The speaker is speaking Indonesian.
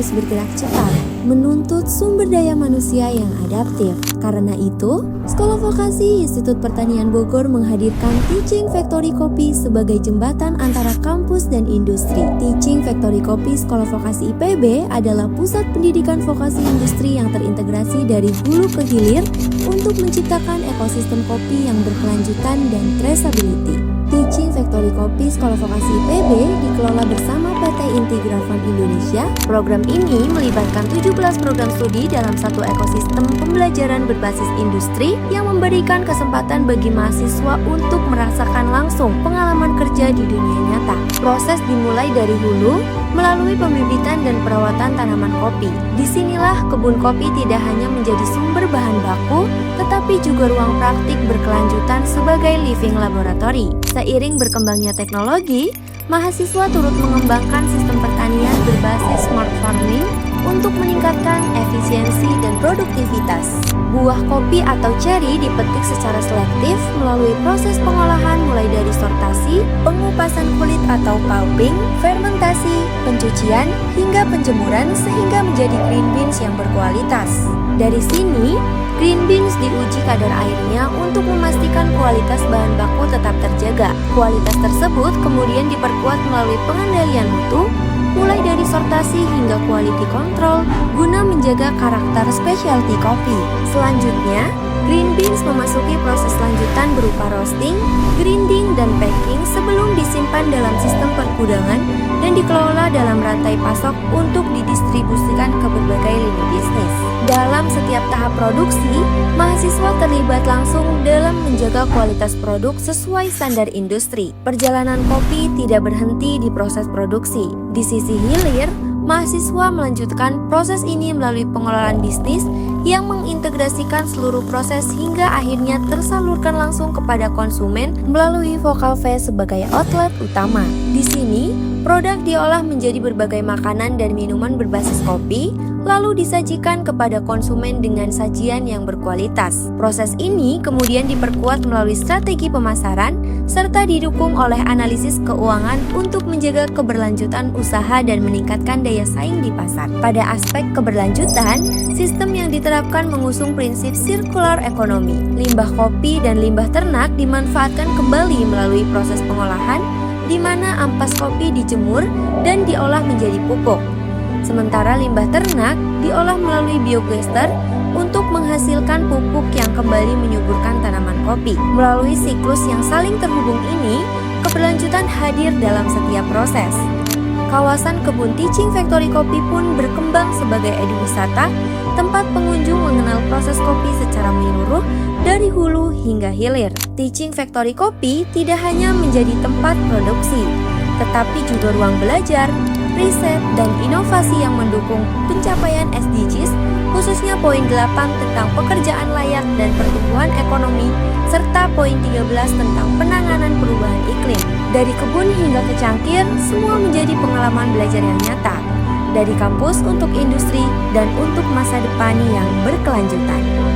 harus bergerak cepat, menuntut sumber daya manusia yang adaptif. Karena itu, Sekolah Vokasi Institut Pertanian Bogor menghadirkan Teaching Factory Kopi sebagai jembatan antara kampus dan industri. Teaching Factory Kopi Sekolah Vokasi IPB adalah pusat pendidikan vokasi industri yang terintegrasi dari hulu ke hilir untuk menciptakan ekosistem kopi yang berkelanjutan dan traceability. Teaching Factory Kopi Sekolah Vokasi IPB dikelola bersama PT Integrafan Indonesia. Program ini melibatkan 17 program studi dalam satu ekosistem pembelajaran berbasis industri yang memberikan kesempatan bagi mahasiswa untuk merasakan langsung pengalaman kerja di dunia nyata. Proses dimulai dari hulu, melalui pembibitan dan perawatan tanaman kopi. Disinilah kebun kopi tidak hanya menjadi sumber bahan baku, tetapi juga ruang praktik berkelanjutan sebagai living laboratory. Seiring berkembangnya teknologi, mahasiswa turut mengembangkan sistem pertanian berbasis smart farming untuk meningkatkan efisiensi dan produktivitas. Buah kopi atau ceri dipetik secara selektif melalui proses pengolahan mulai dari sortasi, pengupasan kulit atau pulping, fermentasi, pencucian, hingga penjemuran sehingga menjadi green beans yang berkualitas. Dari sini, green beans diuji kadar airnya untuk memastikan kualitas bahan baku tetap terjaga. Kualitas tersebut kemudian diperkuat melalui pengendalian mutu, mulai dari sortasi hingga quality control guna menjaga karakter specialty kopi. Selanjutnya, green beans memasuki proses lanjutan berupa roasting, grinding, dan packing sebelum disimpan dalam sistem pergudangan dan dikelola dalam rantai pasok untuk didistribusikan ke berbagai lini bisnis. Dalam setiap tahap produksi, mahasiswa terlibat langsung dalam menjaga kualitas produk sesuai standar industri. Perjalanan kopi tidak berhenti di proses produksi. Di sisi hilir, mahasiswa melanjutkan proses ini melalui pengelolaan bisnis yang mengintegrasikan seluruh proses hingga akhirnya tersalurkan langsung kepada konsumen melalui Vokal V sebagai outlet utama. Di sini, produk diolah menjadi berbagai makanan dan minuman berbasis kopi, lalu disajikan kepada konsumen dengan sajian yang berkualitas. Proses ini kemudian diperkuat melalui strategi pemasaran serta didukung oleh analisis keuangan untuk menjaga keberlanjutan usaha dan meningkatkan daya saing di pasar. Pada aspek keberlanjutan, sistem yang diterapkan mengusung prinsip circular economy. Limbah kopi dan limbah ternak dimanfaatkan kembali melalui proses pengolahan, di mana ampas kopi dijemur dan diolah menjadi pupuk. Sementara limbah ternak diolah melalui biogester untuk menghasilkan pupuk yang kembali menyuburkan tanaman kopi. Melalui siklus yang saling terhubung ini, keberlanjutan hadir dalam setiap proses. Kawasan kebun Teaching Factory Kopi pun berkembang sebagai eduwisata, tempat pengunjung mengenal proses kopi secara menyeluruh dari hulu hingga hilir. Teaching Factory Kopi tidak hanya menjadi tempat produksi, tetapi juga ruang belajar, riset, dan inovasi yang mendukung pencapaian SDGs, khususnya poin 8 tentang pekerjaan layak dan pertumbuhan ekonomi, serta poin 13 tentang penanganan perubahan iklim. Dari kebun hingga ke cangkir, semua menjadi pengalaman belajar yang nyata. Dari kampus untuk industri dan untuk masa depan yang berkelanjutan.